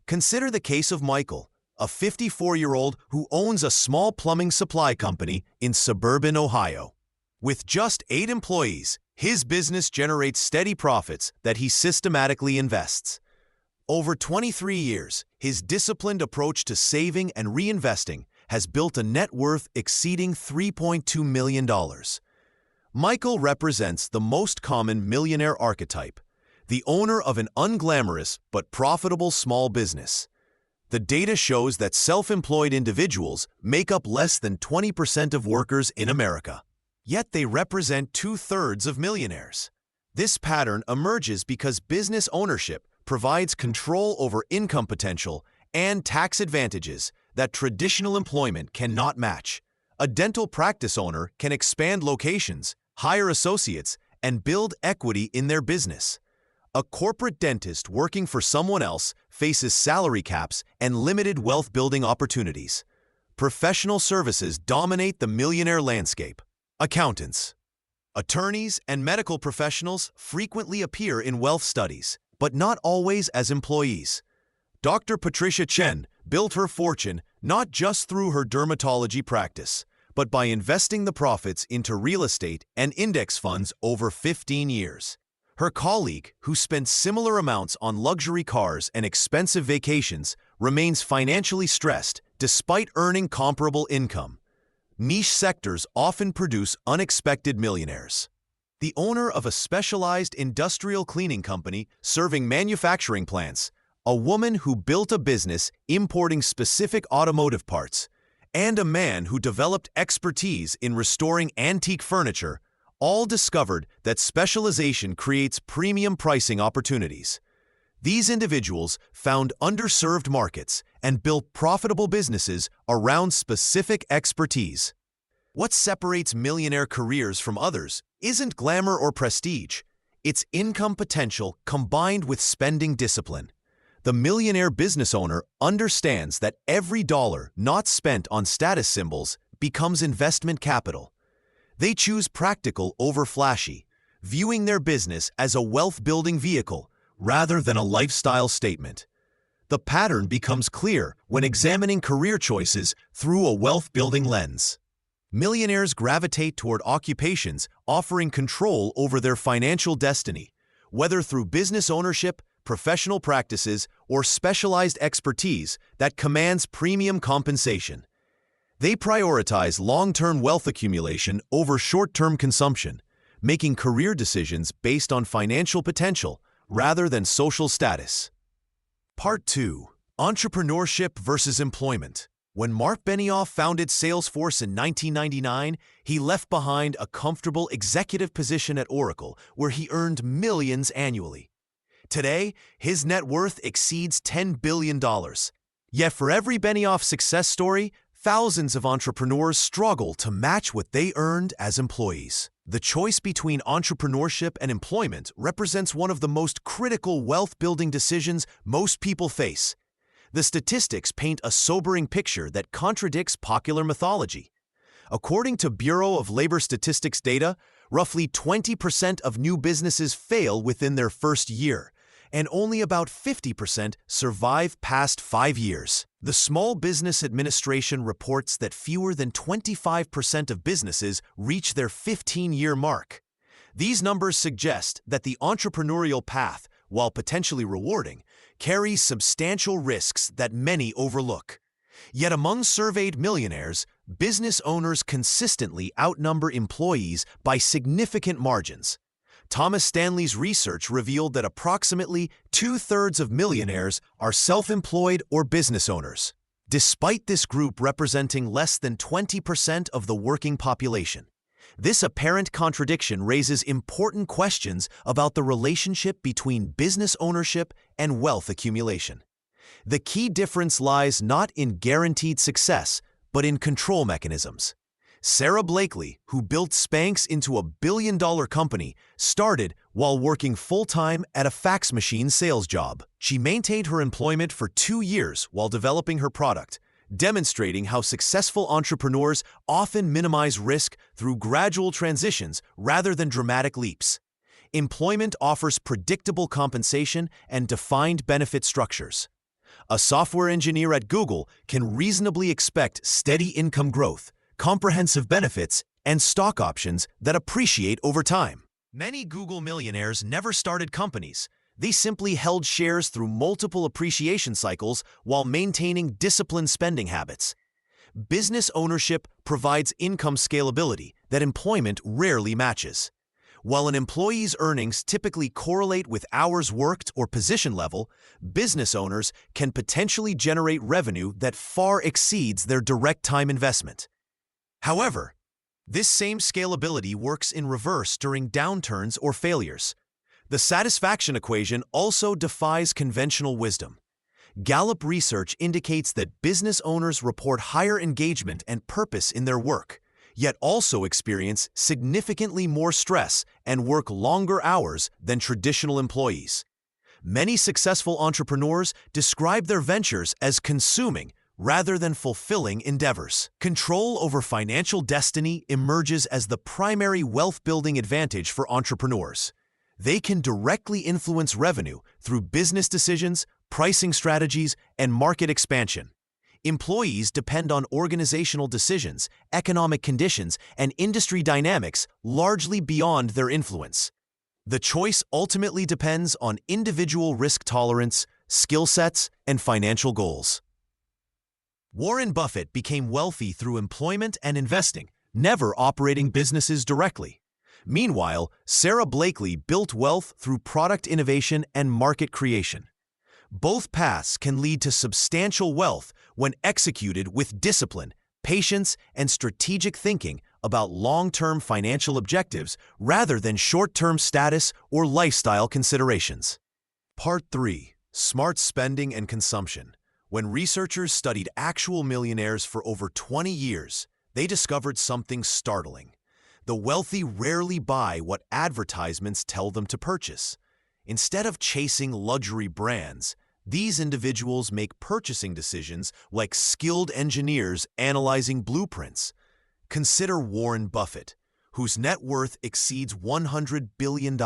Consider the case of Michael, a 54-year-old who owns a small plumbing supply company in suburban Ohio. With just 8 employees, his business generates steady profits that he systematically invests. Over 23 years, his disciplined approach to saving and reinvesting has built a net worth exceeding $3.2 million. Michael represents the most common millionaire archetype, the owner of an unglamorous but profitable small business. The data shows that self-employed individuals make up less than 20% of workers in America. Yet they represent 2/3 of millionaires. This pattern emerges because business ownership provides control over income potential and tax advantages that traditional employment cannot match. A dental practice owner can expand locations, hire associates, and build equity in their business. A corporate dentist working for someone else faces salary caps and limited wealth-building opportunities. Professional services dominate the millionaire landscape. Accountants, attorneys, and medical professionals frequently appear in wealth studies, but not always as employees. Dr. Patricia Chen built her fortune not just through her dermatology practice, but by investing the profits into real estate and index funds over 15 years. Her colleague, who spent similar amounts on luxury cars and expensive vacations, remains financially stressed despite earning comparable income. Niche sectors often produce unexpected millionaires. The owner of a specialized industrial cleaning company serving manufacturing plants, a woman who built a business importing specific automotive parts, and a man who developed expertise in restoring antique furniture, all discovered that specialization creates premium pricing opportunities. These individuals found underserved markets and built profitable businesses around specific expertise. What separates millionaire careers from others isn't glamour or prestige. It's income potential combined with spending discipline. The millionaire business owner understands that every dollar not spent on status symbols becomes investment capital. They choose practical over flashy, viewing their business as a wealth-building vehicle rather than a lifestyle statement. The pattern becomes clear when examining career choices through a wealth-building lens. Millionaires gravitate toward occupations offering control over their financial destiny, whether through business ownership, professional practices, or specialized expertise that commands premium compensation. They prioritize long-term wealth accumulation over short-term consumption, making career decisions based on financial potential rather than social status. Part 2. Entrepreneurship versus employment. When Mark Benioff founded Salesforce in 1999, he left behind a comfortable executive position at Oracle where he earned millions annually. Today, his net worth exceeds $10 billion. Yet for every Benioff success story, thousands of entrepreneurs struggle to match what they earned as employees. The choice between entrepreneurship and employment represents one of the most critical wealth-building decisions most people face. The statistics paint a sobering picture that contradicts popular mythology. According to Bureau of Labor Statistics data, roughly 20% of new businesses fail within their first year, and only about 50% survive past 5 years. The Small Business Administration reports that fewer than 25% of businesses reach their 15-year mark. These numbers suggest that the entrepreneurial path, while potentially rewarding, carries substantial risks that many overlook. Yet among surveyed millionaires, business owners consistently outnumber employees by significant margins. Thomas Stanley's research revealed that approximately 2/3 of millionaires are self-employed or business owners, despite this group representing less than 20% of the working population. This apparent contradiction raises important questions about the relationship between business ownership and wealth accumulation. The key difference lies not in guaranteed success, but in control mechanisms. Sarah Blakely, who built Spanx into a billion-dollar company, started while working full-time at a fax machine sales job. She maintained her employment for 2 years while developing her product, demonstrating how successful entrepreneurs often minimize risk through gradual transitions rather than dramatic leaps. Employment offers predictable compensation and defined benefit structures. A software engineer at Google can reasonably expect steady income growth, comprehensive benefits, and stock options that appreciate over time. Many Google millionaires never started companies. They simply held shares through multiple appreciation cycles while maintaining disciplined spending habits. Business ownership provides income scalability that employment rarely matches. While an employee's earnings typically correlate with hours worked or position level, business owners can potentially generate revenue that far exceeds their direct time investment. However, this same scalability works in reverse during downturns or failures. The satisfaction equation also defies conventional wisdom. Gallup research indicates that business owners report higher engagement and purpose in their work, yet also experience significantly more stress and work longer hours than traditional employees. Many successful entrepreneurs describe their ventures as consuming rather than fulfilling endeavors. Control over financial destiny emerges as the primary wealth-building advantage for entrepreneurs. They can directly influence revenue through business decisions, pricing strategies, and market expansion. Employees depend on organizational decisions, economic conditions, and industry dynamics largely beyond their influence. The choice ultimately depends on individual risk tolerance, skill sets, and financial goals. Warren Buffett became wealthy through employment and investing, never operating businesses directly. Meanwhile, Sarah Blakely built wealth through product innovation and market creation. Both paths can lead to substantial wealth when executed with discipline, patience, and strategic thinking about long-term financial objectives rather than short-term status or lifestyle considerations. Part 3. Smart Spending and Consumption. When researchers studied actual millionaires for over 20 years, they discovered something startling. The wealthy rarely buy what advertisements tell them to purchase. Instead of chasing luxury brands, these individuals make purchasing decisions like skilled engineers analyzing blueprints. Consider Warren Buffett, whose net worth exceeds $100 billion.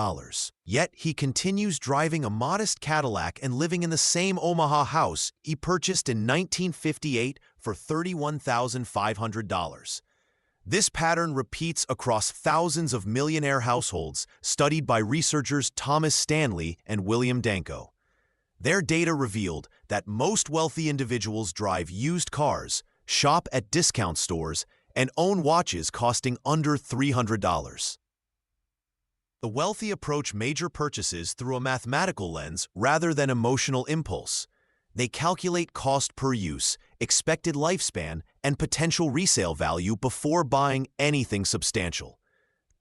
Yet he continues driving a modest Cadillac and living in the same Omaha house he purchased in 1958 for $31,500. This pattern repeats across thousands of millionaire households studied by researchers Thomas Stanley and William Danko. Their data revealed that most wealthy individuals drive used cars, shop at discount stores, and own watches costing under $300. The wealthy approach major purchases through a mathematical lens rather than emotional impulse. They calculate cost per use, expected lifespan, and potential resale value before buying anything substantial.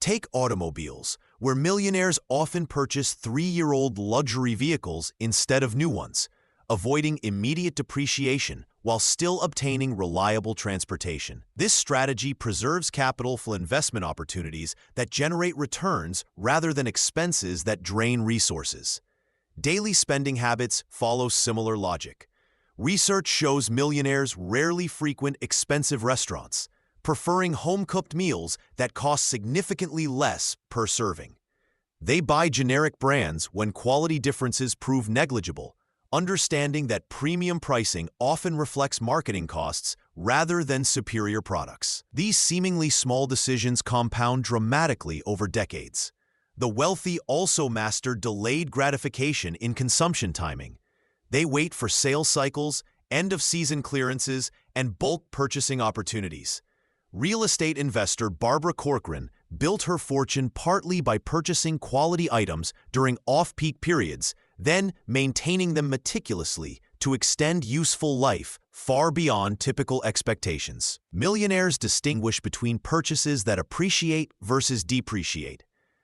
Take automobiles, where millionaires often purchase 3-year-old luxury vehicles instead of new ones, avoiding immediate depreciation while still obtaining reliable transportation. This strategy preserves capital for investment opportunities that generate returns rather than expenses that drain resources. Daily spending habits follow similar logic. Research shows millionaires rarely frequent expensive restaurants, preferring home-cooked meals that cost significantly less per serving. They buy generic brands when quality differences prove negligible, understanding that premium pricing often reflects marketing costs rather than superior products. These seemingly small decisions compound dramatically over decades. The wealthy also master delayed gratification in consumption timing. They wait for sales cycles, end-of-season clearances, and bulk purchasing opportunities. Real estate investor Barbara Corcoran built her fortune partly by purchasing quality items during off-peak periods, then maintaining them meticulously to extend useful life far beyond typical expectations. Millionaires distinguish between purchases that appreciate versus depreciate.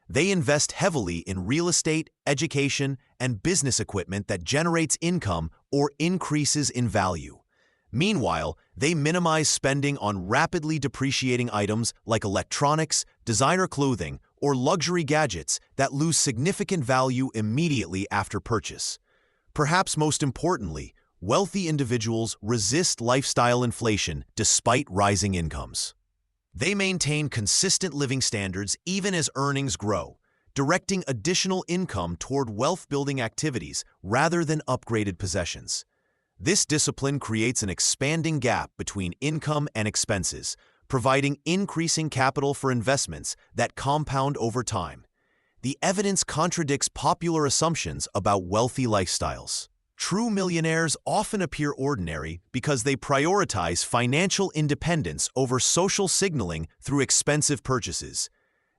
They invest heavily in real estate, education, and business equipment that generates income or increases in value. Meanwhile, they minimize spending on rapidly depreciating items like electronics, designer clothing, or luxury gadgets that lose significant value immediately after purchase. Perhaps most importantly, wealthy individuals resist lifestyle inflation despite rising incomes. They maintain consistent living standards even as earnings grow, directing additional income toward wealth-building activities rather than upgraded possessions. This discipline creates an expanding gap between income and expenses, providing increasing capital for investments that compound over time. The evidence contradicts popular assumptions about wealthy lifestyles. True millionaires often appear ordinary because they prioritize financial independence over social signaling through expensive purchases.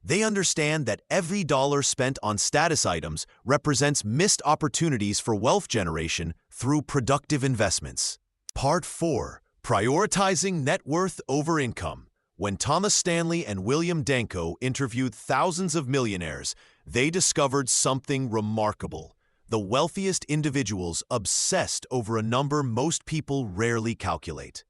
They understand that every dollar spent on status items represents missed opportunities for wealth generation through productive investments. Part 4. Prioritizing net worth over income. When Thomas Stanley and William Danko interviewed thousands of millionaires, they discovered something remarkable. The wealthiest individuals obsessed over a number most people rarely calculate.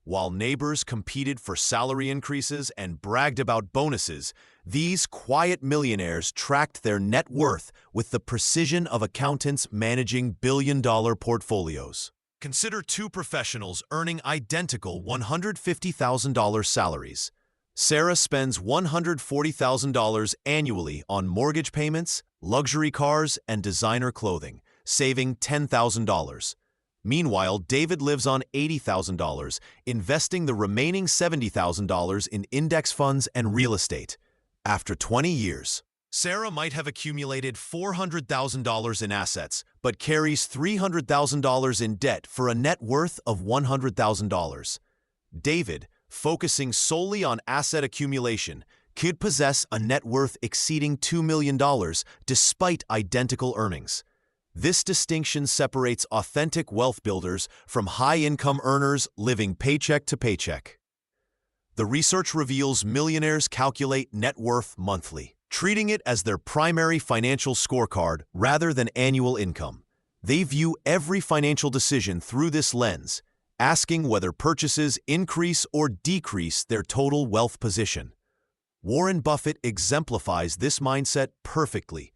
While neighbors competed for salary increases and bragged about bonuses, these quiet millionaires tracked their net worth with the precision of accountants managing billion-dollar portfolios. Consider two professionals earning identical $150,000 salaries. Sarah spends $140,000 annually on mortgage payments, luxury cars, and designer clothing, saving $10,000. Meanwhile, David lives on $80,000, investing the remaining $70,000 in index funds and real estate. After 20 years, Sarah might have accumulated $400,000 in assets, but carries $300,000 in debt for a net worth of $100,000. David, focusing solely on asset accumulation, could possess a net worth exceeding $2 million despite identical earnings. This distinction separates authentic wealth builders from high-income earners living paycheck to paycheck. The research reveals millionaires calculate net worth monthly, treating it as their primary financial scorecard rather than annual income. They view every financial decision through this lens, asking whether purchases increase or decrease their total wealth position. Warren Buffett exemplifies this mindset perfectly.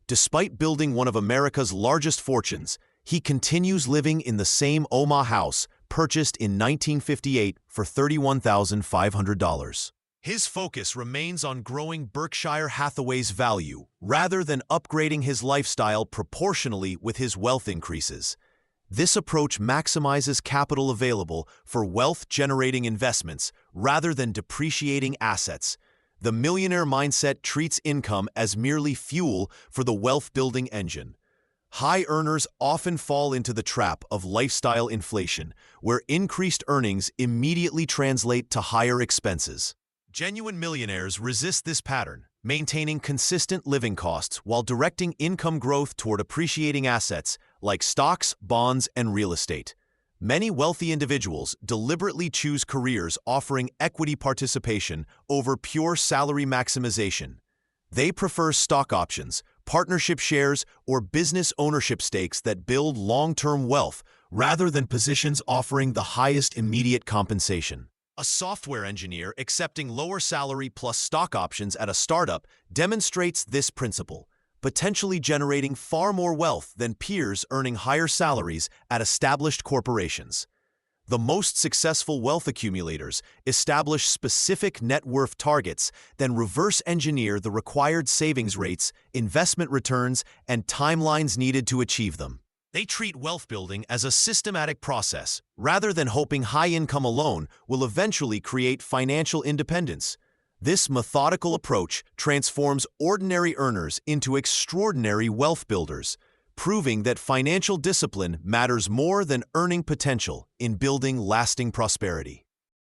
Despite building one of America's largest fortunes, he continues living in the same Omaha house purchased in 1958 for $31,500. His focus remains on growing Berkshire Hathaway's value rather than upgrading his lifestyle proportionally with his wealth increases. This approach maximizes capital available for wealth-generating investments rather than depreciating assets. The millionaire mindset treats income as merely fuel for the wealth-building engine. High earners often fall into the trap of lifestyle inflation, where increased earnings immediately translate to higher expenses. Genuine millionaires resist this pattern, maintaining consistent living costs while directing income growth toward appreciating assets like stocks, bonds, and real estate. Many wealthy individuals deliberately choose careers offering equity participation over pure salary maximization. They prefer stock options, partnership shares, or business ownership stakes that build long-term wealth rather than positions offering the highest immediate compensation. A software engineer accepting lower salary plus stock options at a startup demonstrates this principle, potentially generating far more wealth than peers earning higher salaries at established corporations. The most successful wealth accumulators establish specific net worth targets, then reverse engineer the required savings rates, investment returns, and timelines needed to achieve them. They treat wealth building as a systematic process, rather than hoping high income alone will eventually create financial independence. This methodical approach transforms ordinary earners into extraordinary wealth builders, proving that financial discipline matters more than earning potential in building lasting prosperity.